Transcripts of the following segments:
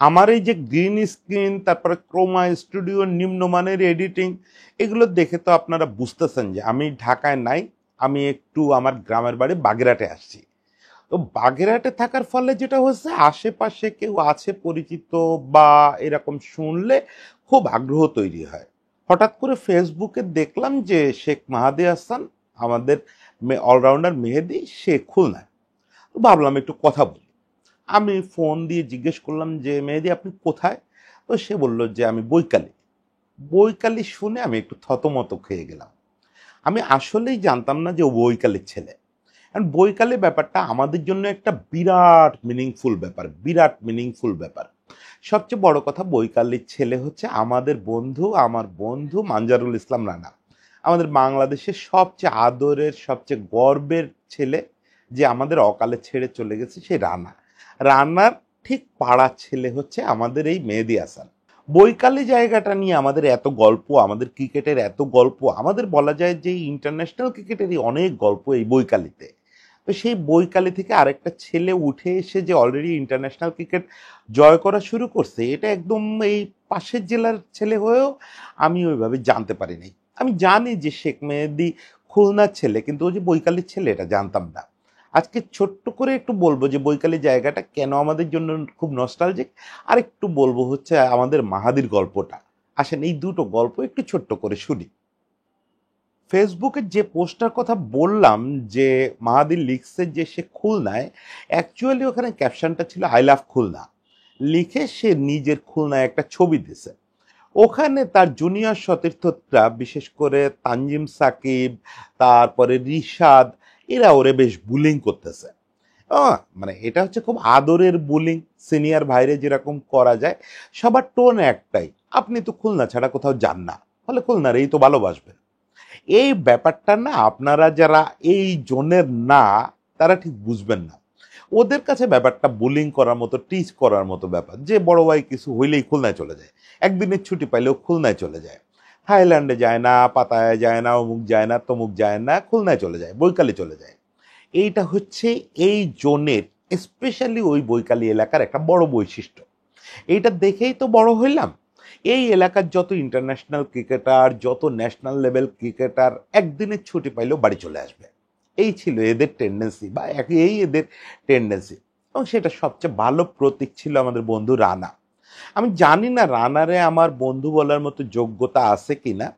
আমার এই যে গ্রিন স্ক্রিন, তারপরে ক্রোমা স্টুডিও, নিম্নমানের এডিটিং, এগুলো দেখে তো আপনারা বুঝতেছেন যে আমি ঢাকায় নাই, আমি একটু আমার গ্রামের বাড়ি বাগেরহাটে আসছি। তো বাগেরহাটে থাকার ফলে যেটা হচ্ছে, আশেপাশে কেউ আছে পরিচিত বা এরকম শুনলে খুব আগ্রহ তৈরি হয়। হঠাৎ করে ফেসবুকে দেখলাম যে শেখ মাহাদি হাসান, আমাদের অলরাউন্ডার মেহেদি, সে খুলনায়। তো ভাবলাম একটু কথা বলি। আমি ফোন দিয়ে জিজ্ঞেস করলাম যে মেহেদি আপনি কোথায়? তো সে বলল যে আমি বৈকালী। বৈকালী শুনে আমি একটু থতমত খেয়ে গেলাম। আমি আসলেই জানতাম না যে ও বৈকালীর ছেলে। কারণ বৈকালী ব্যাপারটা আমাদের জন্য একটা বিরাট মিনিংফুল ব্যাপার, বিরাট মিনিংফুল ব্যাপার। সবচেয়ে বড় কথা, বৈকালীর ছেলে হচ্ছে আমাদের বন্ধু, আমার বন্ধু মানজারুল ইসলাম রানা, আমাদের বাংলাদেশের সবচেয়ে আদরের, সবচেয়ে গর্বের ছেলে, যে আমাদের অকালে ছেড়ে চলে গেছে, সেই রানা। রানার ঠিক পাড়ার ছেলে হচ্ছে আমাদের এই মেহেদি হাসান। বৈকালী জায়গাটা নিয়ে আমাদের এত গল্প, আমাদের ক্রিকেটের এত গল্প, আমাদের বলা যায় যে ইন্টারন্যাশনাল ক্রিকেটেরই অনেক গল্প এই বৈকালীতে। তো সেই বৈকালী থেকে আরেকটা ছেলে উঠে এসে যে অলরেডি ইন্টারন্যাশনাল ক্রিকেট জয় করা শুরু করছে, এটা একদম এই পাশের জেলার ছেলে হয়েও আমি ওইভাবে জানতে পারিনি। আমি জানি যে শেখ মেহেদী খুলনার ছেলে, কিন্তু ওই যে বৈকালীর ছেলে, এটা জানতাম না। আজকে ছোট্ট করে একটু বলবো যে বৈকালী জায়গাটা কেন আমাদের জন্য খুব নস্টালজিক, আর একটু বলবো হচ্ছে আমাদের মাহাদির গল্পটা। আসেন এই দুটো গল্প একটু ছোট্ট করে শুনি। ফেসবুকের যে পোস্টার কথা বললাম, যে মাহাদির লিখছে যে সে খুলনায়, অ্যাকচুয়ালি ওখানে ক্যাপশনটা ছিল আই লাভ খুলনা। লিখে সে নিজের খুলনায় একটা ছবি দিছে। ওখানে তার জুনিয়র সতীর্থরা, বিশেষ করে তানজিম সাকিব, তারপরে রিশাদ, এরা ওরে বেশ বুলিং করতেছে। মানে এটা হচ্ছে খুব আদরের বুলিং, সিনিয়র ভাইরে যেরকম করা যায়। সবার টোন একটাই, আপনি তো খুলনা ছাড়া কোথাও যান না, ফলে খুলনার এই তো ভালোবাসবেন। এই ব্যাপারটা না, আপনারা যারা এই জোনের না, তারা ঠিক বুঝবেন না। ওদের কাছে ব্যাপারটা বুলিং করার মতো, টিচ করার মতো ব্যাপার, যে বড় ভাই কিছু হইলেই খুলনায় চলে যায়, একদিনের ছুটি পাইলেও খুলনায় চলে যায়, থাইল্যান্ডে যায় না, পাতায় যায় না, অমুক যায় না, তমুক যায় না, খুলনায় চলে যায়, বৈকালে চলে যায়। এইটা হচ্ছে এই জোনের, স্পেশালি ওই বৈকালী এলাকার একটা বড় বৈশিষ্ট্য। এইটা দেখেই তো বড় হইলাম। এই এলাকার যত ইন্টারন্যাশনাল ক্রিকেটার, যত ন্যাশনাল লেভেল ক্রিকেটার একদিনের ছুটি পাইলেও বাড়ি চলে আসবে। এই ছিল এদের টেন্ডেন্সি, বা এই এদের টেন্ডেন্সি। এবং সেটা সবচেয়ে ভালো প্রতীক ছিল আমাদের বন্ধু রানা। আমি জানি না রানারে আমার বন্ধু বলার মতো যোগ্যতা আছে কিনা,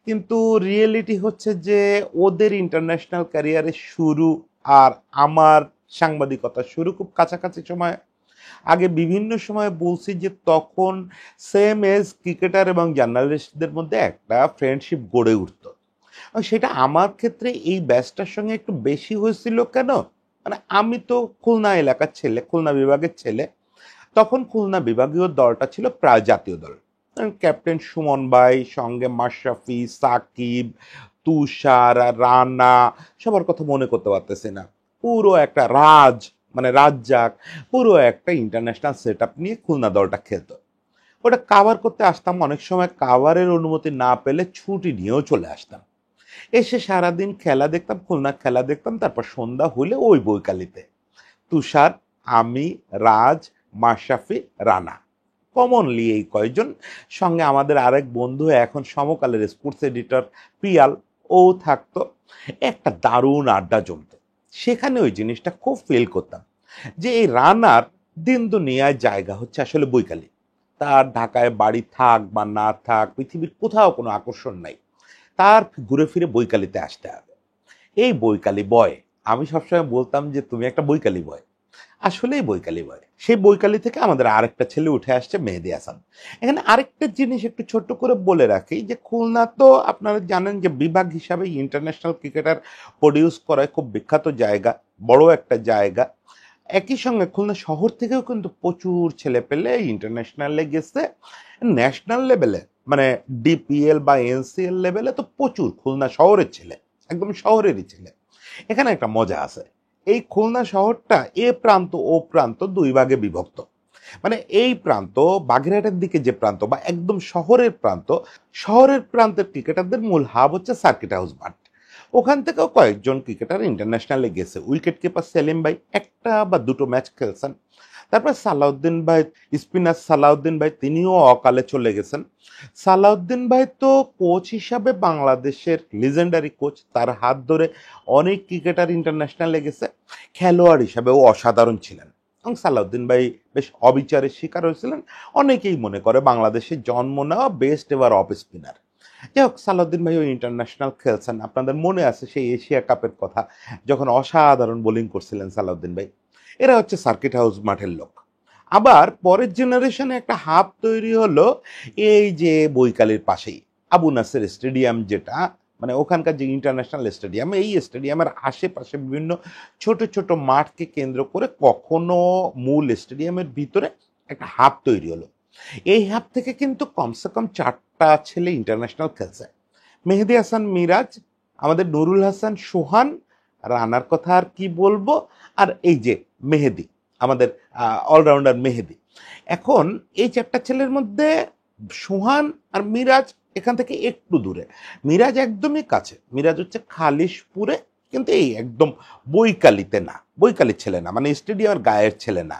কিন্তু রিয়েলিটি হচ্ছে যে ওদের ইন্টারন্যাশনাল ক্যারিয়ারের শুরু আর আমার সাংবাদিকতার শুরু খুব কাছাকাছি সময়। আগে বিভিন্ন সময় বলছি যে তখন সেম এজ ক্রিকেটার এবং জার্নালিস্টদের মধ্যে একটা ফ্রেন্ডশিপ গড়ে উঠত। সেটা আমার ক্ষেত্রে এই ব্যাচটার সঙ্গে একটু বেশি হয়েছিল। কেন? মানে আমি তো খুলনা এলাকার ছেলে, খুলনা বিভাগের ছেলে। তখন খুলনা বিভাগীয় দলটা ছিল প্রায় জাতীয় দল। ক্যাপ্টেন সুমন ভাই, সঙ্গে মাশরাফি, সাকিব, তুষার, রানা, সবার কথা মনে করতে পারতেছি না। পুরো একটা মানে রাজ্জাক, পুরো একটা ইন্টারন্যাশনাল সেট আপ নিয়ে খুলনা দলটা খেলতো। ওটা কাভার করতে আসতাম, অনেক সময় কাভারের অনুমতি না পেলে ছুটি নিয়েও চলে আসতাম। এসে সারাদিন খেলা দেখতাম, খুলনা খেলা দেখতাম, তারপর সন্ধ্যা হলে ওই বৈকালীতে তুষার, আমি, রাজ, মাশরাফি, রানা, কমনলি এই কয়জন, সঙ্গে আমাদের আরেক বন্ধু এখন সমকালের স্পোর্টস এডিটর পিয়াল, ও থাকতো। একটা দারুণ আড্ডা জমতো সেখানে। ওই জিনিসটা খুব ফিল করতাম যে এই রানার দিন দুনিয়ায় জায়গা হচ্ছে আসলে বৈকালী। তার ঢাকায় বাড়ি থাক বা না থাক, পৃথিবীর কোথাও কোনো আকর্ষণ নাই, তার ঘুরে ফিরে বৈকালীতে আসতে হবে। এই বৈকালী বয়, আমি সবসময় বলতাম যে তুমি একটা বৈকালী বয়, আসলেই বৈকালী বয়। সেই বৈকালী থেকে আমাদের আরেকটা ছেলে উঠে আসছে, মেহেদি হাসান। এখানে আরেকটা জিনিস একটু ছোট্ট করে বলে রাখি, যে খুলনা তো আপনারা জানেন যে বিভাগ হিসাবে ইন্টারন্যাশনাল ক্রিকেটার প্রডিউস করায় খুব বিখ্যাত জায়গা, বড় একটা জায়গা। একই সঙ্গে খুলনা শহর থেকেও কিন্তু প্রচুর ছেলে পেলে ইন্টারন্যাশনালে গেছে। ন্যাশনাল লেভেলে মানে ডিপিএল বা এনসিএল লেভেলে তো প্রচুর খুলনা শহরের ছেলে, একদম শহরেরই ছেলে। এখানে একটা মজা আছে, এই খুলনা শহরটা এ প্রান্ত ও প্রান্ত দুই ভাগে বিভক্ত। মানে এই প্রান্ত, বাগেরহাটের দিকে যে প্রান্ত বা একদম শহরের প্রান্ত, শহরের প্রান্তের ক্রিকেটারদের মূল হাব হচ্ছে সার্কিট হাউস মাঠ। ওখান থেকেও কয়েকজন ক্রিকেটার ইন্টারন্যাশনালে গেছে। উইকেট কিপার সেলিম ভাই একটা বা দুটো ম্যাচ খেলছেন, তারপর সালাউদ্দিন ভাই, স্পিনার সালাউদ্দিন ভাই, তিনিও অকালে চলে গেছেন। সালাউদ্দিন ভাই তো কোচ হিসাবে বাংলাদেশের লিজেন্ডারি কোচ, তার হাত ধরে অনেক ক্রিকেটার ইন্টারন্যাশনালে গেছে। খেলোয়াড় হিসাবেও অসাধারণ ছিলেন এবং সালাউদ্দিন ভাই বেশ অবিচারের শিকার হয়েছিলেন। অনেকেই মনে করে বাংলাদেশে জন্ম নেওয়া বেস্ট এভার অফ স্পিনার। যাই হোক, সালাউদ্দিন ভাই ইন্টারন্যাশনাল খেলছেন, আপনাদের মনে আছে সেই এশিয়া কাপের কথা, যখন অসাধারণ বোলিং করছিলেন সালাউদ্দিন ভাই। এরা হচ্ছে সার্কিট হাউস মাঠের লোক। আবার পরের জেনারেশনে একটা হাব তৈরি হলো এই যে বৈকালীর পাশেই আবু নাসের স্টেডিয়াম, যেটা মানে ওখানকার যে ইন্টারন্যাশনাল স্টেডিয়াম, এই স্টেডিয়ামের আশেপাশে বিভিন্ন ছোট ছোট মাঠকে কেন্দ্র করে কখনো মূল স্টেডিয়ামের ভিতরে একটা হাব তৈরি হলো। এই হাব থেকে কিন্তু কমসে কম 4টা ছেলে ইন্টারন্যাশনাল খেলছে। মেহেদী হাসান মিরাজ, আমাদের নুরুল হাসান সোহান, রানার কথা আর কি বলবো, আর এই যে মেহেদী, আমাদের অলরাউন্ডার মেহেদী। এখন এই 4টা ছেলের মধ্যে সোহান আর মিরাজ এখান থেকে একটু দূরে। মিরাজ একদমই কাছে, মিরাজ হচ্ছে খালিশপুরে, কিন্তু এই একদম বৈকালিতে না, বৈকালির ছেলে না, মানে স্টেডিয়ামের গায়ের ছেলে না,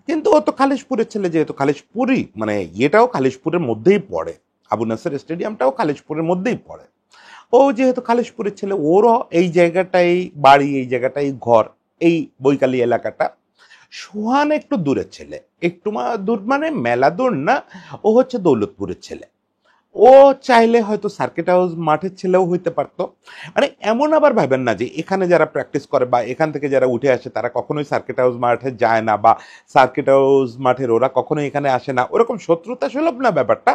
কিন্তু ও তো খালিশপুরের ছেলে, যেহেতু খালিশপুরই, মানে এটাও খালিশপুরের মধ্যেই পড়ে, আবু নাসের স্টেডিয়ামটাও খালিশপুরের মধ্যেই পড়ে। ও যেহেতু খালিশপুরের ছেলে, ওরও এই জায়গাটাই বাড়ি, এই জায়গাটাই ঘর, এই বৈকালী এলাকাটা। সোহান একটু দূরের ছেলে, একটু দূর মানে মেলা দূর না, ও হচ্ছে দৌলতপুরের ছেলে। ও চাইলে হয়তো সার্কিট হাউস মাঠের ছেলেও হইতে পারতো। মানে এমন আবার ভাবেন না যে এখানে যারা প্র্যাকটিস করে বা এখান থেকে যারা উঠে আসে তারা কখনোই সার্কিট হাউস মাঠে যায় না, বা সার্কিট হাউস মাঠের ওরা কখনোই এখানে আসে না, ওরকম শত্রুতা সুলভ না ব্যাপারটা।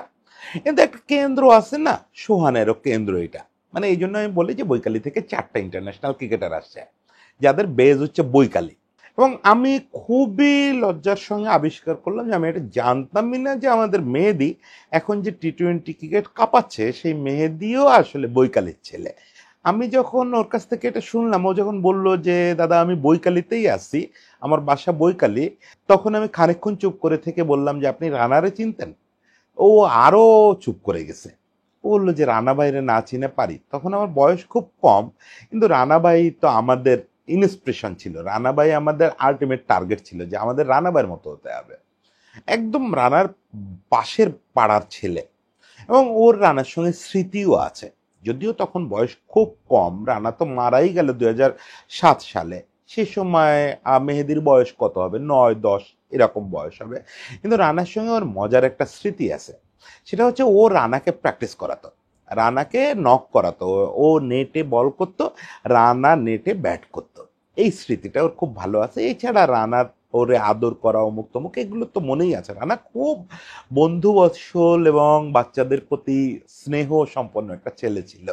কিন্তু একটা কেন্দ্র আছে না, সোহানেরও কেন্দ্র এটা। মানে এই জন্য আমি বলি যে বৈকালী থেকে 4টা ইন্টারন্যাশনাল ক্রিকেটার আসছে যাদের বেজ হচ্ছে বৈকালী। এবং আমি খুবই লজ্জার সঙ্গে আবিষ্কার করলাম যে আমি এটা জানতামই না যে আমাদের মেহেদী এখন যে টি-20 ক্রিকেট কাঁপাচ্ছে, সেই মেহেদীও আসলে বৈকালীর ছেলে। আমি যখন ওর কাছ থেকে এটা শুনলাম, ও যখন বলল যে দাদা আমি বৈকালীতেই আছি, আমার বাসা বৈকালী, তখন আমি খানিকক্ষণ চুপ করে থেকে বললাম যে আপনি রানারে চিনতেন? ও আরো চুপ করে গেছে। ও বললো যে রানাবাইরে না চিনে পারি। তখন আমার বয়স খুব কম, কিন্তু রানাবাই তো আমাদের ইন্সপিরেশন ছিল, রানাবাই আমাদের আলটিমেট টার্গেট ছিল যে আমাদের রানাবাইয়ের মতো হতে হবে। একদম রানার পাশের পাড়ার ছেলে, এবং ওর রানার সঙ্গে স্মৃতিও আছে। যদিও তখন বয়স খুব কম, রানা তো মারাই গেল 2007 সালে। সে সময় মেহেদির বয়স কত হবে, 9-10 এরকম বয়স হবে। কিন্তু রানার সঙ্গে ওর মজার একটা স্মৃতি আছে, সেটা হচ্ছে ও রানাকে প্র্যাকটিস করাতো, রানাকে নক করাতো, ও নেটে বল করতো, রানা নেটে ব্যাট করতো। এই স্মৃতিটা ওর খুব ভালো আছে। এছাড়া রানার ওরে আদর করা, অমুক তমুক, এগুলো তো মনেই আছে। রানা খুব বন্ধুবৎসল এবং বাচ্চাদের প্রতি স্নেহ সম্পন্ন একটা ছেলে ছিল।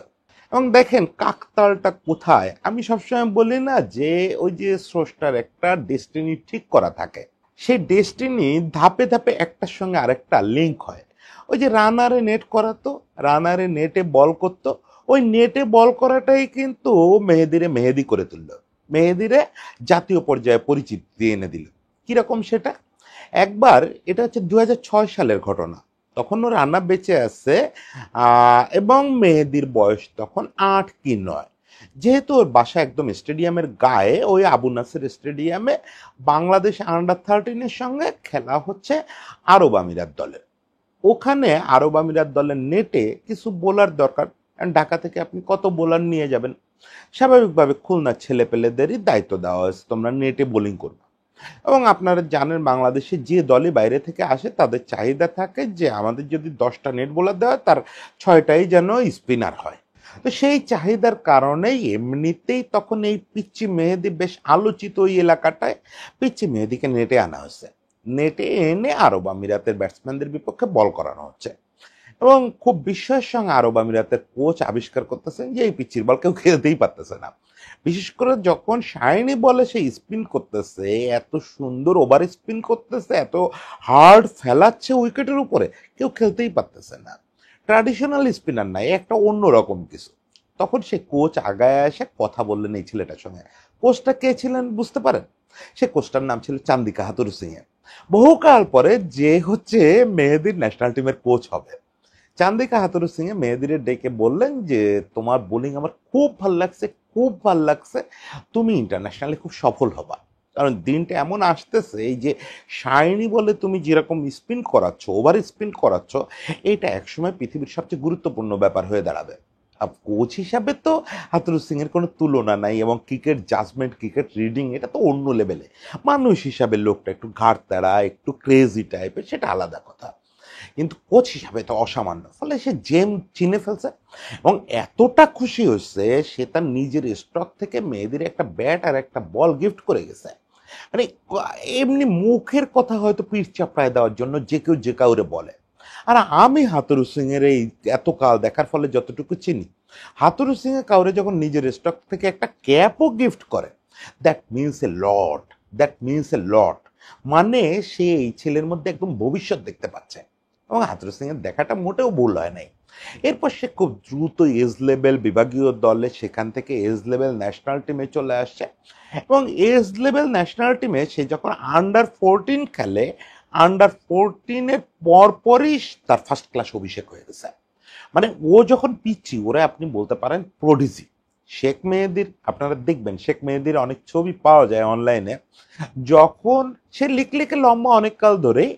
এবং দেখেন কাকতালটা কোথায়, আমি সবসময় বলি না যে ওই যে স্রষ্টার একটা ডেস্টিনি ঠিক করা থাকে, সেই ডেস্টিনি ধাপে ধাপে একটার সঙ্গে আরেকটা লিঙ্ক হয়। ওই যে রানারে নেট করাতো, রানারে নেটে বল করতো, ওই নেটে বল করাটাই কিন্তু মেহেদিরে মেহেদি করে তুললো, মেহেদিরে জাতীয় পর্যায়ে পরিচিতি এনে দিল। কিরকম সেটা, একবার, এটা হচ্ছে 2006 সালের ঘটনা, তখন ওর রানা বেঁচে আছে, এবং মেহেদির বয়স তখন 8 কি 9। যেহেতু ওর বাসা একদম স্টেডিয়ামের গায়ে, ওই আবু নাসের স্টেডিয়ামে বাংলাদেশ আন্ডার 13-এর সঙ্গে খেলা হচ্ছে আরব আমিরাত দলের। ওখানে আরব আমিরাত দলের নেটে কিছু বোলার দরকার, কারণ ঢাকা থেকে আপনি কত বোলার নিয়ে যাবেন। স্বাভাবিকভাবে খুলনার ছেলেপেলেদেরই দায়িত্ব দেওয়া হয়েছে, তোমরা নেটে বোলিং করবে। এবং আপনারা জানেন বাংলাদেশে যে দলই বাইরে থেকে আসে তাদের চাহিদা থাকে যে আমাদের যদি 10টা নেট বোলার দেওয়া হয়, তার 6টাই যেন স্পিনার হয়। তো সেই চাহিদার কারণেই এমনিতেই তখন এই পিচ্চি মেহেদি বেশ আলোচিত ওই এলাকাটায়, পিচ্চি মেহেদিকে নেটে আনা হয়েছে। নেটে এনে আরব আমিরাতের ব্যাটসম্যানদের বিপক্ষে বল করানো হচ্ছে, এবং খুব বিস্ময়ের সঙ্গে আরব আমিরাতের কোচ আবিষ্কার করতেছেন যে এই পিচ্চির বল কেউ খেলতেই পারতেছে না। বিশেষ করে যখন শাইনি বলে সে স্পিন করতেছে, এত সুন্দর ওভার স্পিন করতেছে, এত হার্ড ফেলাচ্ছে উইকেটের উপরে, কেউ খেলতেই পারতেছে না। ট্র্যাডিশনাল স্পিনার নাই, একটা অন্যরকম কিছু। তখন সে কোচ আগায় এসে কথা বললেন এই ছেলেটার সঙ্গে। কোচটা কে ছিলেন বুঝতে পারেন? সে কোচটার নাম ছিল চান্দিকা হাতুর সিং। বহুকাল পরে যে হচ্ছে মেহেদির ন্যাশনাল টিমের কোচ হবে। চান্দিকা হাতুরু সিং মেহেদিরে ডেকে বললেন যে তোমার বোলিং আমার খুব ভাল লাগছে, খুব ভাল লাগছে, তুমি ইন্টারন্যাশনালে খুব সফল হবা। কারণ দিনটা এমন আসতেছে এই যে শাইনি বলে তুমি যেরকম স্পিন করাচ্ছ, ওভার স্পিন করাচ্ছ, এটা একসময় পৃথিবীর সবচেয়ে গুরুত্বপূর্ণ ব্যাপার হয়ে দাঁড়াবে। আর কোচ হিসাবে তো হাথুরুস সিং এর কোনো তুলনা নাই, এবং ক্রিকেট জাজমেন্ট, ক্রিকেট রিডিং এটা তো অন্য লেভেলে। মানুষ হিসাবে লোকটা একটু ঘাড় তেড়া, একটু ক্রেজি টাইপের, সেটা আলাদা কথা, কিন্তু কোচ হিসাবে তো অসামান্য। ফলে সে জেম চিনে ফেলছে এবং এতটা খুশি হচ্ছে সে তার নিজের স্টক থেকে মেয়েদের একটা ব্যাট আর একটা বল গিফট করে গেছে। মানে এমনি মুখের কথা হয়তো পিঠ চাপড়ায় দেওয়ার জন্য যে কেউ যে কাউরে বলে। আর আমি হাতুরু সিং এর এই এত কাল দেখার ফলে যতটুকু চিনি, হাতুরু সিং এর কাউরে যখন নিজের স্টক থেকে একটা ক্যাপও গিফট করে, that means a lot, that means a lot. মানে সে এই ছেলের মধ্যে একদম ভবিষ্যৎ দেখতে পাচ্ছে, এবং হাতুরু সিং এর দেখাটা মোটেও ভুল হয় নাই। এরপর সে খুব দ্রুত এজ লেভেল বিভাগীয় দলে, সেখান থেকে এজ লেভেল ন্যাশনাল টিমে চলে আসছে, এবং এজ লেভেল ন্যাশনাল টিমে সে যখন আন্ডার 14 খেলে, আন্ডার 14-এর পরপরই তার ফার্স্ট ক্লাস অভিষেক হয়ে গেছে। মানে ও যখন পিচ্ছি, ওরা আপনি বলতে পারেন প্রডিজি। শেখ মেহেদীর আপনারা দেখবেন, শেখ মেহেদীর অনেক ছবি পাওয়া যায় অনলাইনে, যখন সে লিখে লম্বা অনেক কাল ধরেই,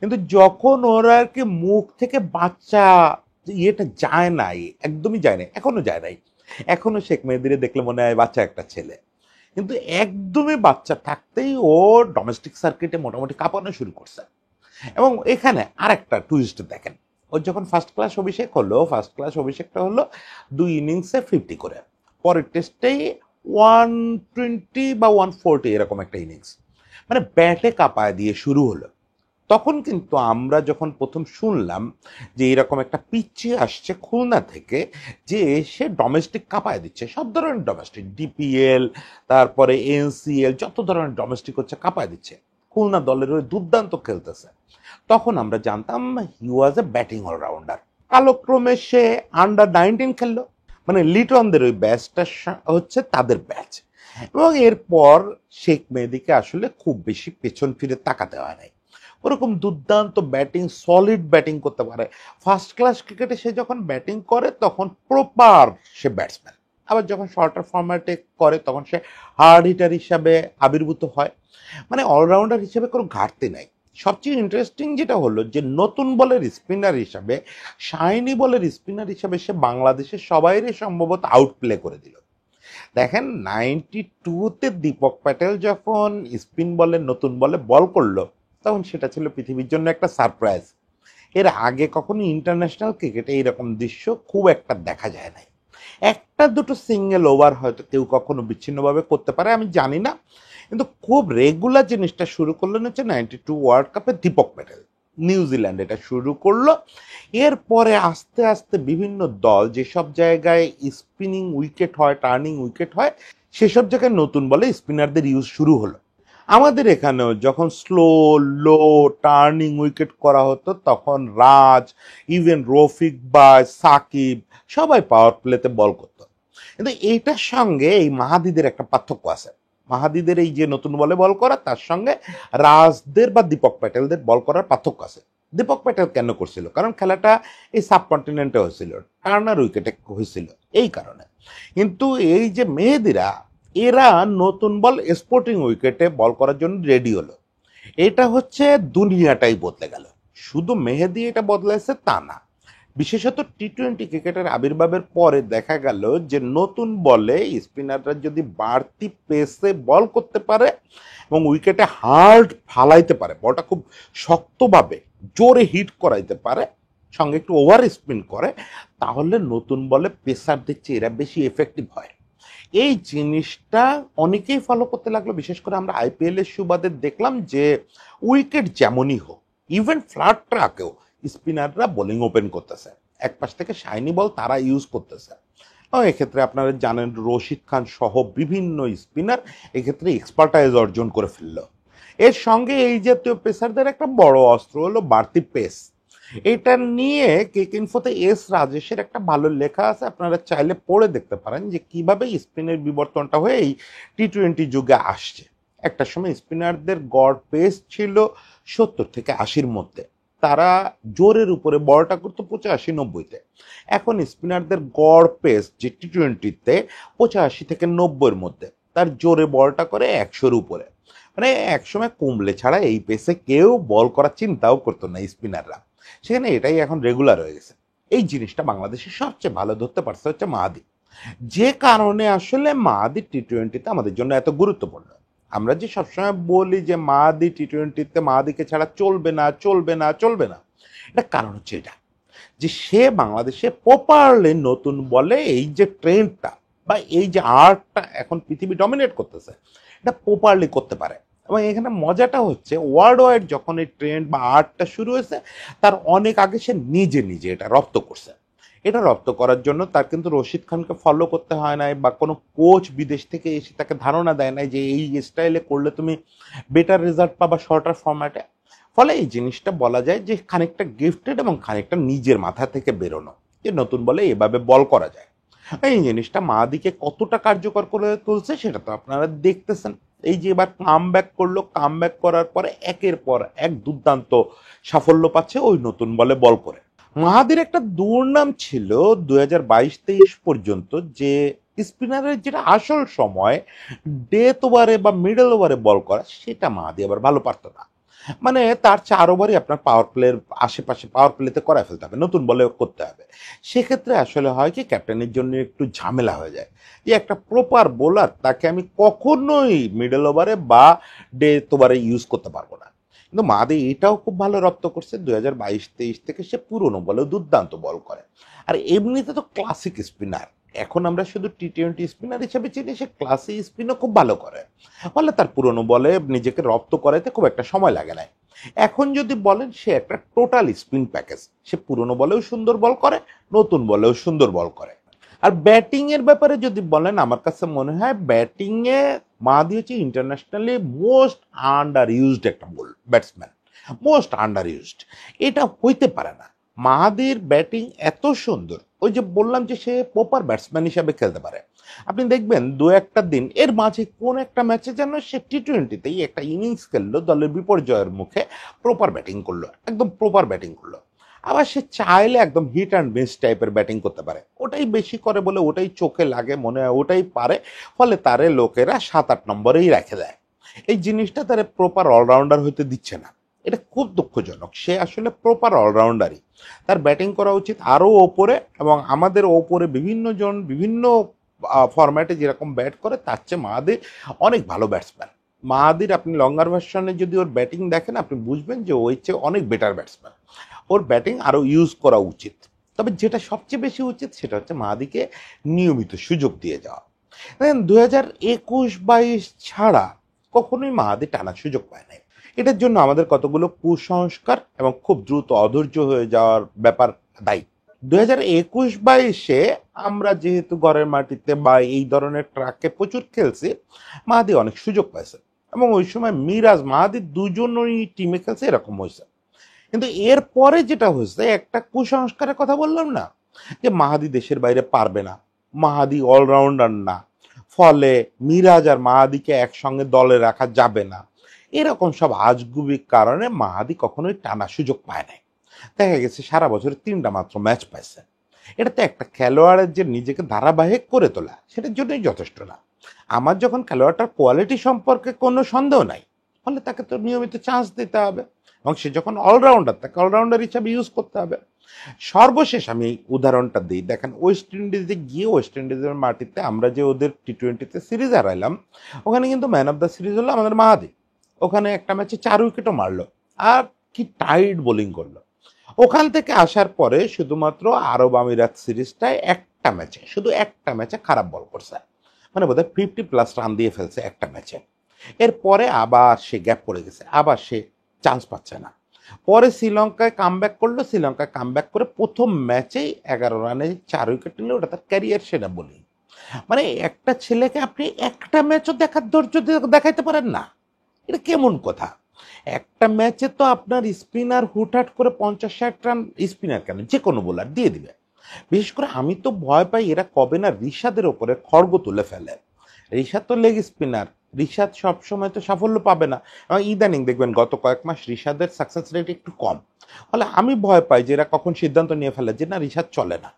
কিন্তু যখন ওরা আর কি মুখ থেকে বাচ্চা ইয়েটা যায় নাই, একদমই যায় নাই, এখনো যায় নাই। এখনো শেখ মেহেদীরে দেখলে মনে হয় বাচ্চা একটা ছেলে, কিন্তু একদমই বাচ্চা থাকতেই ও ডোমেস্টিক সার্কিটে মোটামুটি কাঁপানো শুরু করছে। এবং এখানে আরেকটা টুইস্ট দেখেন, ওর যখন ফার্স্ট ক্লাস অভিষেক হলো, ফার্স্ট ক্লাস অভিষেকটা হলো 2 ইনিংসে 50 করে, পরের টেস্টেই 120 বা 140 এরকম একটা ইনিংস, মানে ব্যাটে কাঁপায় দিয়ে শুরু হলো। তখন কিন্তু আমরা যখন প্রথম শুনলাম যে এরকম একটা পিচ্চি আসছে খুলনা থেকে, যে এসে ডোমেস্টিক কাঁপায় দিচ্ছে, সব ধরনের ডোমেস্টিক, ডিপিএল, তারপরে এনসিএল, যত ধরনের ডোমেস্টিক হচ্ছে কাঁপায় দিচ্ছে, খুলনা দলের ওই দুর্দান্ত খেলতেছে, তখন আমরা জানতাম হি ওয়াজ এ ব্যাটিং অলরাউন্ডার। কালক্রমে সে আন্ডার 19 খেললো, মানে লিটনদের ওই ব্যাচটা হচ্ছে তাদের ব্যাচ, এবং এরপর শেখ মেহেদীকে আসলে খুব বেশি পেছন ফিরে তাকাতে হয় নাই। ওরকম দুর্দান্ত ব্যাটিং, সলিড ব্যাটিং করতে পারে। ফার্স্ট ক্লাস ক্রিকেটে সে যখন ব্যাটিং করে তখন প্রপার সে ব্যাটসম্যান, আবার যখন শর্টার ফরম্যাটে করে তখন সে হার্ড হিটার হিসাবে আবির্ভূত হয়। মানে অলরাউন্ডার হিসেবে কোনো ঘাটতি নাই। সবচেয়ে ইন্টারেস্টিং যেটা হলো যে নতুন বলের স্পিনার হিসাবে, শাইনি বলের স্পিনার হিসাবে সে বাংলাদেশের সবাইরই সম্ভবত আউট প্লে করে দিল। দেখেন 92-তে দীপক প্যাটেল যখন স্পিন বলে নতুন বলে বল করলো, তখন সেটা ছিল পৃথিবীর জন্য একটা সারপ্রাইজ। এর আগে কখনো ইন্টারন্যাশনাল ক্রিকেটে এইরকম দৃশ্য খুব একটা দেখা যায় নাই। একটা দুটো সিঙ্গেল ওভার হয়তো কেউ কখনো বিচ্ছিন্নভাবে করতে পারে, আমি জানি না, কিন্তু খুব রেগুলার জিনিসটা শুরু করলেন হচ্ছে 92 ওয়ার্ল্ড কাপে দীপক প্যাটেল, নিউজিল্যান্ড এটা শুরু করলো। এরপরে আস্তে আস্তে বিভিন্ন দল যেসব জায়গায় স্পিনিং উইকেট হয়, টার্নিং উইকেট হয়, সেসব জায়গায় নতুন বলে স্পিনারদের ইউজ শুরু হলো। আমাদের এখানেও যখন স্লো, লো, টার্নিং উইকেট করা হতো, তখন রাজ, ইভেন রফিক বা সাকিব সবাই পাওয়ার প্লেতে বল করতো। কিন্তু এইটার সঙ্গে এই মাহাদিদের একটা পার্থক্য আছে। মাহাদিদের এই যে নতুন বলে বল করা, তার সঙ্গে রাজদের বা দীপক প্যাটেলদের বল করার পার্থক্য আছে। দীপক প্যাটেল কেন করছিল? কারণ খেলাটা এই সাবকন্টিনেন্টে হয়েছিল, টার্নার উইকেটে হয়েছিল, এই কারণে। কিন্তু এই যে মেহেদিরা, এরা নতুন বল স্পোর্টিং উইকেটে বল করার জন্য রেডি হলো। এটা হচ্ছে দুনিয়াটাই বদলে গেল। শুধু মেহেদি এটা বদলাইছে তা না, বিশেষত টি-20 ক্রিকেটের আবির্ভাবের পরে দেখা গেল যে নতুন বলে স্পিনাররা যদি বাড়তি পেসে বল করতে পারে এবং উইকেটে হার্ড ফালাইতে পারে, বলটা খুব শক্তভাবে জোরে হিট করাইতে পারে, সঙ্গে একটু ওভার স্পিন করে, তাহলে নতুন বলে পেসারদের চেয়ে এরা বেশি এফেক্টিভ হয়। এই জিনিসটা অনেকেই ফলো করতে লাগলো। বিশেষ করে আমরা আইপিএল এর সুবাদে দেখলাম যে উইকেট যেমনই হোক, ইভেন ফ্ল্যাট ট্রাকেও স্পিনাররা বোলিং ওপেন করতেছে, এক পাশ থেকে শাইনি বল তারা ইউজ করতেছে। এক্ষেত্রে আপনারা জানেন রশিদ খান সহ বিভিন্ন স্পিনার এক্ষেত্রে এক্সপার্টাইজ অর্জন করে ফেলল। এর সঙ্গে এই জাতীয় পেসারদের একটা বড় অস্ত্র হলো বাড়তি পেস। এটা নিয়ে ক্রিকইনফোতে এস রাজেশের একটা ভালো লেখা আছে, আপনারা চাইলে পড়ে দেখতে পারেন যে কিভাবে স্পিনের বিবর্তনটা হয়ে এই টি-20 যুগে আসছে। একটা সময় স্পিনারদের গড় পেস ছিল 70 থেকে 80-র মধ্যে, তারা জোরের উপরে বলটা করতো 85-90-তে। এখন স্পিনারদের গড় পেস যে টি-20-তে 85 থেকে 90-এর মধ্যে, তার জোরে বলটা করে 100-র উপরে। মানে একসময় কুম্বলে ছাড়া এই পেসে কেউ বল করার চিন্তাও করতো না স্পিনাররা, সেখানে এটাই এখন রেগুলার হয়ে গেছে। এই জিনিসটা বাংলাদেশের সবচেয়ে ভালো ধরতে পারছে হচ্ছে মাহাদি, যে কারণে আসলে মাহাদি টি-20-তে আমাদের জন্য এত গুরুত্বপূর্ণ। আমরা যে সবসময় বলি যে মাহাদি টি-20-তে মাহাদিকে ছাড়া চলবে না চলবে না চলবে না, এটা কারণ হচ্ছে এটা যে সে বাংলাদেশে প্রপারলি নতুন বলে এই যে ট্রেন্ডটা বা এই যে আর্টটা এখন পৃথিবী ডমিনেট করতেছে, এটা প্রপারলি করতে পারে। এবং এখানে মজাটা হচ্ছে ওয়ার্ল্ড ওয়াইড যখন এই ট্রেন্ড বা আর্টটা শুরু হয়েছে তার অনেক আগে সে নিজে নিজে এটা রপ্ত করছে। এটা রপ্ত করার জন্য তার কিন্তু রশিদ খানকে ফলো করতে হয় নাই, বা কোনো কোচ বিদেশ থেকে এসে তাকে ধারণা দেয় নাই যে এই স্টাইলে করলে তুমি বেটার রেজাল্ট পাবা শর্টার ফরম্যাটে। ফলে এই জিনিসটা বলা যায় যে খানিকটা গিফটেড এবং খানিকটা নিজের মাথা থেকে বেরোনো, যে নতুন বলে এভাবে বল করা যায়। এই জিনিসটা মাদিকে কতটা কার্যকর করে তুলছে সেটা তো আপনারা দেখতেছেন। এই যে এবার কাম ব্যাক করলো, কাম ব্যাক করার পরে একের পর এক দুর্দান্ত সাফল্য পাচ্ছে ওই নতুন বলে বল করে। মাহাদির একটা দুর্নাম ছিল 2022-23 পর্যন্ত যে স্পিনারের যেটা আসল সময় ডেথ ওভারে বা মিডল ওভারে বল করা, সেটা মাহাদি আবার ভালো পারতো না। মানে তার 4 ওভারই আপনার পাওয়ার প্লের আশেপাশে পাওয়ার প্লেতে করায় ফেলতে হবে, নতুন বলে করতে হবে। সেক্ষেত্রে আসলে হয় কি ক্যাপ্টেনের জন্য একটু ঝামেলা হয়ে যায় যে একটা প্রপার বোলার তাকে আমি কখনোই মিডল ওভারে বা ডেথ ওভারে ইউজ করতে পারবো না। কিন্তু মাহাদি এটাও খুব ভালো রপ্ত করছে, 2022-23 থেকে সে পুরনো বলেও দুর্দান্ত বল করে। আর এমনিতে তো ক্লাসিক স্পিনার, এখন আমরা শুধু টি-20 স্পিনার হিসেবে চিনি, সে ক্লাসিক স্পিনও খুব ভালো করে। ফলে তার পুরনো বলে নিজেকে রপ্ত করাইতে খুব একটা সময় লাগে না। এখন যদি বলেন সে একটা টোটাল স্পিন প্যাকেজ, সে পুরনো বলেও সুন্দর বল করে, নতুন বলেও সুন্দর বল করে। আর ব্যাটিং এর ব্যাপারে যদি বলেন, আমার কাছে মনে হয় ব্যাটিং এ মাহাদি হচ্ছে ইন্টারন্যাশনালি মোস্ট আন্ডার ইউজড একটা ব্যাটসম্যান, মোস্ট আন্ডার ইউজড। এটা হইতে পারে না। মাহাদির ব্যাটিং এত সুন্দর, ওই যে বললাম যে সে প্রপার ব্যাটসম্যান হিসাবে খেলতে পারে। আপনি দেখবেন দু একটা দিন এর মাঝে কোন একটা ম্যাচে যেন সে টি-20তেই একটা ইনিংস খেললো দলের বিপর্যয়ের মুখে, প্রপার ব্যাটিং করলো, একদম প্রপার ব্যাটিং করলো। আবার সে চাইলে একদম হিট অ্যান্ড মিস টাইপের ব্যাটিং করতে পারে, ওটাই বেশি করে বলে ওটাই চোখে লাগে, মনে হয় ওটাই পারে। ফলে তারে লোকেরা 7-8 নম্বরেই রেখে দেয়। এই জিনিসটা তারে প্রপার অলরাউন্ডার হইতে দিচ্ছে না, এটা খুব দুঃখজনক। সে আসলে প্রপার অলরাউন্ডারই, তার ব্যাটিং করা উচিত আরও ওপরে। এবং আমাদের ওপরে বিভিন্ন জন বিভিন্ন ফরম্যাটে যেরকম ব্যাট করে তার চেয়ে মাহাদি অনেক ভালো ব্যাটসম্যান। মাহাদির আপনি লঙ্গার ভার্সনে যদি ওর ব্যাটিং দেখেন আপনি বুঝবেন যে ওই চেয়ে অনেক বেটার ব্যাটসম্যান। ওর ব্যাটিং আরও ইউজ করা উচিত। তবে যেটা সবচেয়ে বেশি উচিত সেটা হচ্ছে মাহাদিকে নিয়মিত সুযোগ দিয়ে যাওয়া। দেখেন 2021-22 ছাড়া কখনোই মাহাদি টানার সুযোগ পায় নাই। এটার জন্য আমাদের কতগুলো কুসংস্কার এবং খুব দ্রুত অধৈর্য হয়ে যাওয়ার ব্যাপার দায়ী। 2021-22-এ আমরা যেহেতু ঘরের মাটিতে বা এই ধরনের ট্রাকে প্রচুর খেলছি, মাহাদি অনেক সুযোগ পাইছে এবং ওই সময় মিরাজ মাহাদি দুজনই টিমে খেলছে, এরকম হয়েছে। কিন্তু এরপরে যেটা হয়েছে, একটা কুসংস্কারের কথা বললাম না যে মাহাদি দেশের বাইরে পারবে না, মাহাদি অলরাউন্ডার না, ফলে মিরাজ আর মাহাদিকে একসঙ্গে দলে রাখা যাবে না, এরকম সব আজগুবি কারণে মাহাদি কখনোই টানা সুযোগ পায় নাই। দেখা গেছে সারা বছরে 3টা মাত্র ম্যাচ পাইছে। এটা তো একটা খেলোয়াড়ের যে নিজেকে ধারাবাহিক করে তোলা সেটার জন্যই যথেষ্ট না। আমার যখন খেলোয়াড়টার কোয়ালিটি সম্পর্কে কোনো সন্দেহ নাই, ফলে তাকে তো নিয়মিত চান্স দিতে হবে এবং সে যখন অলরাউন্ডার তাকে অলরাউন্ডার হিসাবে ইউজ করতে হবে। সর্বশেষ আমি এই উদাহরণটা দিই, দেখেন ওয়েস্ট ইন্ডিজে গিয়ে ওয়েস্ট ইন্ডিজের মাটিতে আমরা যে ওদের টি-20তে সিরিজ হারাইলাম, ওখানে কিন্তু ম্যান অফ দ্য সিরিজ হলো আমাদের মাহাদি। ওখানে একটা ম্যাচে 4 উইকেটও মারলো আর কি টাইট বোলিং করলো। ওখান থেকে আসার পরে শুধুমাত্র আরব আমিরাত সিরিজটায় একটা ম্যাচে, শুধু একটা ম্যাচে খারাপ বল করছে, মানে বোধহয় 50+ রান দিয়ে ফেলছে একটা ম্যাচে। এরপরে আবার সে গ্যাপ পড়ে গেছে, আবার সে চান্স পাচ্ছে না। পরে শ্রীলঙ্কায় কামব্যাক করলো, শ্রীলঙ্কায় কামব্যাক করে প্রথম ম্যাচেই 11 রানে 4 উইকেট নিলে, ওটা তার ক্যারিয়ার সেরা বোলিং। মানে একটা ছেলেকে আপনি একটা ম্যাচও দেখার ধৈর্য দেখাইতে পারেন না, এটা কেমন কথা? একটা ম্যাচে তো আপনার স্পিনার হুটহাট করে 50-60 রান, স্পিনার কেন যে কোনো বোলার দিয়ে দিবে। বিশেষ করে আমি তো ভয় পাই এরা কবে না রিশাদের ওপরে খড়গ তুলে ফেলে। রিশাদ তো লেগ স্পিনার, রিশাদ সবসময় তো সাফল্য পাবে না। এবং ইদানিং দেখবেন গত কয়েক মাস রিশাদের সাকসেস রেট একটু কম। ফলে আমি ভয় পাই যে এরা কখন সিদ্ধান্ত নিয়ে ফেলে যে না রিশাদ চলে না।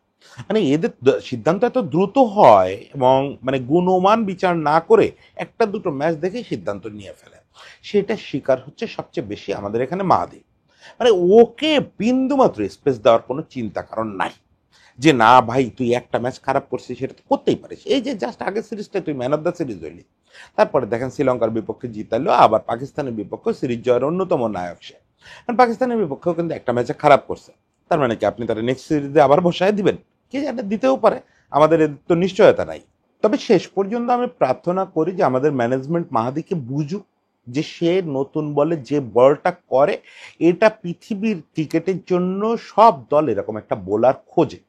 মানে এদের সিদ্ধান্ত এত দ্রুত হয় এবং মানে গুণমান বিচার না করে একটা দুটো ম্যাচ দেখেই সিদ্ধান্ত নিয়ে ফেলে। সেটা শিকার হচ্ছে সবচেয়ে বেশি আমাদের এখানে মাহাদি। মানে ওকে বিন্দু মাত্র স্পেস দেওয়ার কোনো চিন্তা কারণ নাই, যে না ভাই তুই একটা ম্যাচ খারাপ করছিস সেটা তো করতেই পারিস। এই যে জাস্ট আগের সিরিজটা তুই ম্যান অফ দ্য সিরিজ হইলি, তারপরে দেখেন শ্রীলঙ্কার বিপক্ষে জিতালো, আবার পাকিস্তানের বিপক্ষে সিরিজ জয়ের অন্যতম নায়ক সে। কারণ পাকিস্তানের বিপক্ষেও কিন্তু একটা ম্যাচে খারাপ করছে, তার মানে কি আপনি তারা নেক্সট সিরিজে আবার বসায় দিবেন? কে জানে, দিতেও পারে, আমাদের এর তো নিশ্চয়তা নাই। তবে শেষ পর্যন্ত আমি প্রার্থনা করি যে আমাদের ম্যানেজমেন্ট মাহাদিকে বুঝুক যে সে নতুন বলে যে বলটা করে এটা পৃথিবীর ক্রিকেটের জন্য সব দল এরকম একটা বোলার খোঁজে।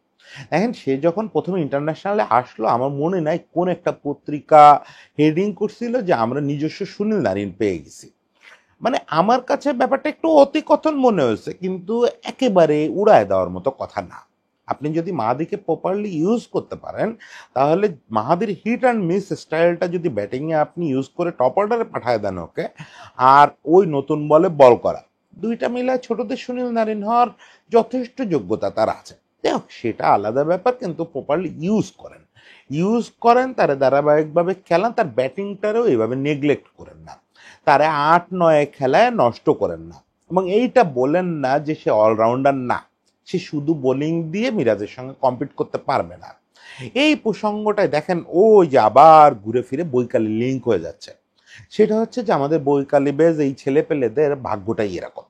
দেখেন সে যখন প্রথমে ইন্টারন্যাশনালে আসলো, আমার মনে নাই কোন একটা পত্রিকা হেডিং করছিল যে আমরা নিজস্ব সুনীল নারিন পেয়ে গেছি। মানে আমার কাছে ব্যাপারটা একটু অতিকথন মনে হয়েছে, কিন্তু একেবারে উড়ায় দেওয়ার মতো কথা না। আপনি যদি মাহাদিকে প্রপারলি ইউজ করতে পারেন, তাহলে মাহাদির হিট অ্যান্ড মিস স্টাইলটা যদি ব্যাটিংয়ে আপনি ইউজ করে টপ অর্ডারে পাঠায় দেন ওকে, আর ওই নতুন বলে বল করা, দুইটা মিলায় ছোটদের সুনীল নারিন হওয়ার যথেষ্ট যোগ্যতা তার আছে। যাই সেটা আলাদা ব্যাপার, কিন্তু প্রপারলি ইউজ করেন তারা ধারাবাহিকভাবে খেলান, তার ব্যাটিংটারও এইভাবে নেগলেক্ট করেন না, তারা 8-9 খেলায় নষ্ট করেন না। এবং এইটা বলেন না যে সে অলরাউন্ডার না, সে শুধু বোলিং দিয়ে মিরাজের সঙ্গে কম্পিট করতে পারবে না। এই প্রসঙ্গটায় দেখেন ও যে আবার ঘুরে ফিরে বৈকালী লিঙ্ক হয়ে যাচ্ছে। সেটা হচ্ছে যে আমাদের বৈকালী বেজ এই ছেলে পেলেদের ভাগ্যটাই এরকম।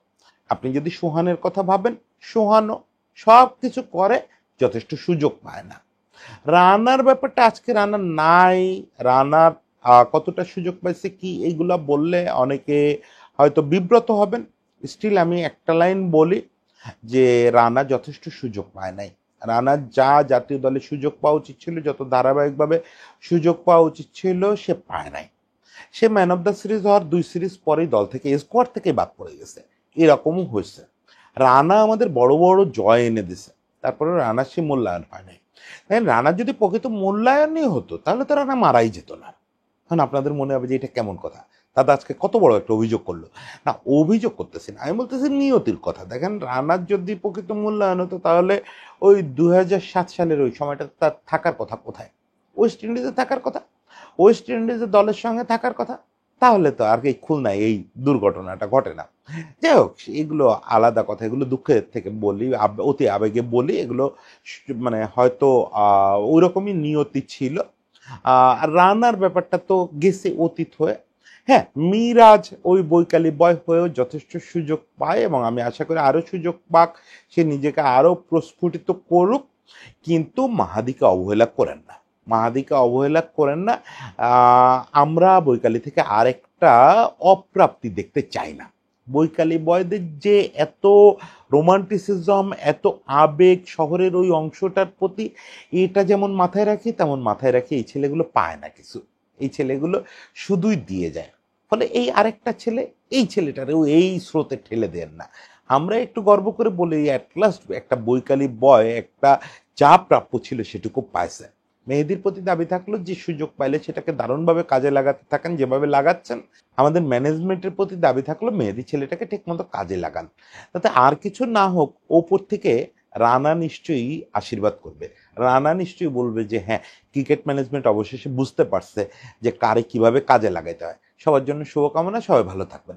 আপনি যদি সোহানের কথা ভাবেন, সোহানও সব কিছু করে, যথেষ্ট সুযোগ পায় না। রানার ব্যাপারটা আজকে রানার নাই, রানার কতটা সুযোগ পাইছে কি এইগুলা বললে অনেকে হয়তো বিব্রত হবেন। স্টিল আমি একটা লাইন বলি যে রানা যথেষ্ট সুযোগ পায় নাই। রানার যা জাতীয় দলে সুযোগ পাওয়া উচিত ছিল, যত ধারাবাহিকভাবে সুযোগ পাওয়া উচিত ছিল, সে পায় নাই। সে ম্যান অফ দ্য সিরিজ হওয়ার 2 সিরিজ পরেই দল থেকে স্কোয়াড থেকে বাদ পড়ে গেছে, এরকমও হয়েছে। রানা আমাদের বড় বড় জয় এনে দিছে, তারপরে রানার সে মূল্যায়ন হয় নাই। রানার যদি প্রকৃত মূল্যায়নই হতো তাহলে তো রানা মারাই যেত না। এখন আপনাদের মনে হবে যে এটা কেমন কথা, দাদা আজকে কত বড় একটা অভিযোগ করলো। না, অভিযোগ করতেছি না, আমি বলতেছি নিয়তির কথা। দেখেন রানার যদি প্রকৃত মূল্যায়ন হতো তাহলে ওই 2007 সালের ওই সময়টা তার থাকার কথা কোথায়? ওয়েস্ট ইন্ডিজে থাকার কথা, ওয়েস্ট ইন্ডিজের দলের সঙ্গে থাকার কথা। তাহলে তো আর এই খুলনায় এই দুর্ঘটনাটা ঘটে না। যাই হোক, এগুলো আলাদা কথা, এগুলো দুঃখের থেকে বলি, অতি আবেগে বলি, এগুলো মানে হয়তো ওই রকমই নিয়তি ছিল। আর রানার ব্যাপারটা তো গেছে অতীত হয়ে। হ্যাঁ, মিরাজ ওই বৈকালী বয় হয়েও যথেষ্ট সুযোগ পায় এবং আমি আশা করি আরো সুযোগ পাক, সে নিজেকে আরো প্রস্ফুটিত করুক, কিন্তু মাহাদিকে অবহেলা করেন না, মাহাদিকে অবহেলা করেন না। আমরা বৈকালী থেকে আরেকটা অপ্রাপ্তি দেখতে চাই না। বৈকালী বয়দের যে এত রোমান্টিসিজম, এত আবেগ শহরের ওই অংশটার প্রতি, এটা যেমন মাথায় রাখি তেমন মাথায় রাখি এই ছেলেগুলো পায় না কিছু, এই ছেলেগুলো শুধুই দিয়ে যায়। ফলে এই আরেকটা ছেলে, এই ছেলেটারেও এই স্রোতে ঠেলে দেন না। আমরা একটু গর্ব করে বলি অ্যাটলাস্ট একটা বৈকালী বয় একটা যা প্রাপ্য ছিল সেটুকু পাইছে। মেহেদির প্রতি দাবি থাকলো যে সুযোগ পাইলে সেটাকে দারুণভাবে কাজে লাগাতে থাকেন যেভাবে লাগাচ্ছেন। আমাদের ম্যানেজমেন্টের প্রতি দাবি থাকলো মেহেদি ছেলেটাকে ঠিকমতো কাজে লাগান, তাতে আর কিছু না হোক ওপর থেকে রানা নিশ্চয়ই আশীর্বাদ করবে। রানা নিশ্চয়ই বলবে যে হ্যাঁ, ক্রিকেট ম্যানেজমেন্ট অবশেষে বুঝতে পারছে যে কারে কিভাবে কাজে লাগাইতে হয়। সবার জন্য শুভকামনা, সবাই ভালো থাকবেন।